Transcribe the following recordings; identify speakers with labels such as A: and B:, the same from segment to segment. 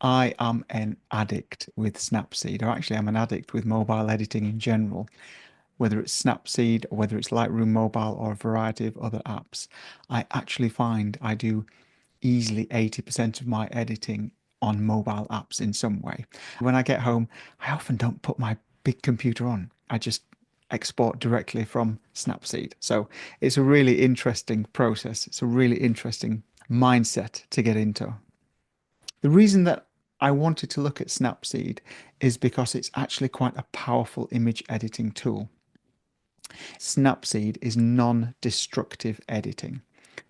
A: I am an addict with Snapseed, or actually I'm an addict with mobile editing in general, whether it's Snapseed or whether it's Lightroom Mobile or a variety of other apps. I actually find I do easily 80% of my editing on mobile apps in some way. When I get home, I often don't put my big computer on. I just export directly from Snapseed. So it's a really interesting process. It's a really interesting mindset to get into. The reason that I wanted to look at Snapseed is because it's actually quite a powerful image editing tool. Snapseed is non-destructive editing.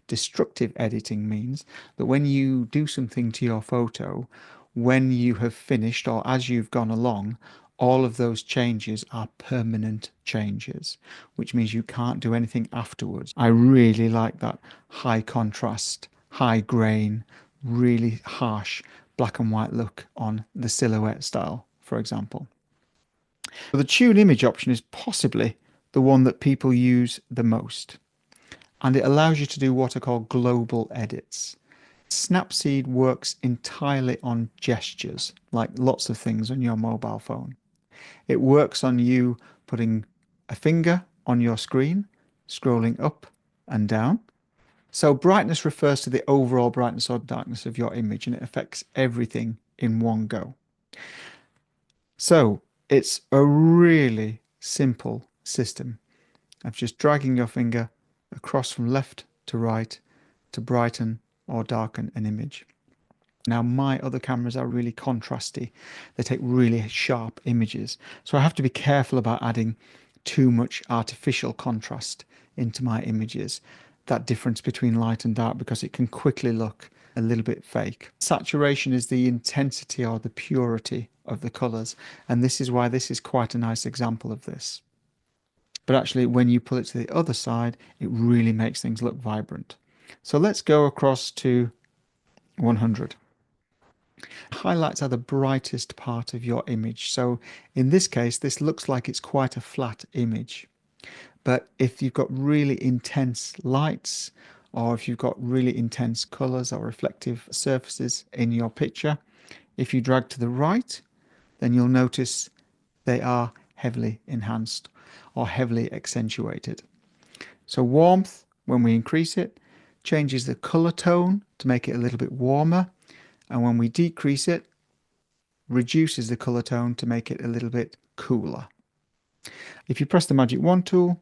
A: Destructive editing means that when you do something to your photo, when you have finished or as you've gone along, all of those changes are permanent changes, which means you can't do anything afterwards. I really like that high contrast, high grain, really harsh black and white look on the silhouette style, for example. So the tune image option is possibly the one that people use the most, and it allows you to do what are called global edits. Snapseed works entirely on gestures, like lots of things on your mobile phone. It works on you putting a finger on your screen, scrolling up and down. So brightness refers to the overall brightness or darkness of your image, and it affects everything in one go. So it's a really simple system of just dragging your finger across from left to right to brighten or darken an image. Now, my other cameras are really contrasty. They take really sharp images. So I have to be careful about adding too much artificial contrast into my images. That difference between light and dark, because it can quickly look a little bit fake. Saturation is the intensity or the purity of the colors. And this is why this is quite a nice example of this. But actually, when you pull it to the other side, it really makes things look vibrant. So let's go across to 100. Highlights are the brightest part of your image. So in this case, this looks like it's quite a flat image. But if you've got really intense lights, or if you've got really intense colors or reflective surfaces in your picture, if you drag to the right, then you'll notice they are heavily enhanced or heavily accentuated. So warmth, when we increase it, changes the color tone to make it a little bit warmer. And when we decrease it, reduces the color tone to make it a little bit cooler. If you press the magic wand tool,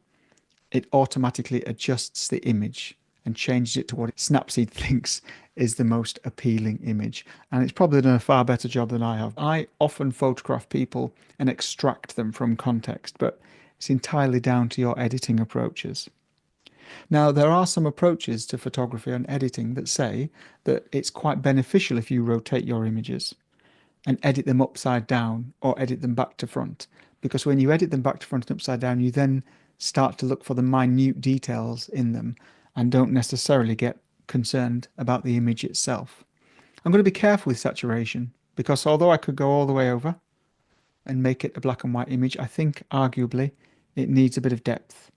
A: it automatically adjusts the image and changes it to what Snapseed thinks is the most appealing image. And it's probably done a far better job than I have. I often photograph people and extract them from context, but it's entirely down to your editing approaches. Now, there are some approaches to photography and editing that say that it's quite beneficial if you rotate your images and edit them upside down or edit them back to front. Because when you edit them back to front and upside down, you then start to look for the minute details in them and don't necessarily get concerned about the image itself. I'm going to be careful with saturation because although I could go all the way over and make it a black and white image, I think arguably it needs a bit of depth.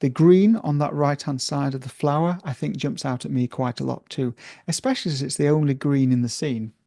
A: The green on that right-hand side of the flower, I think jumps out at me quite a lot too, especially as it's the only green in the scene.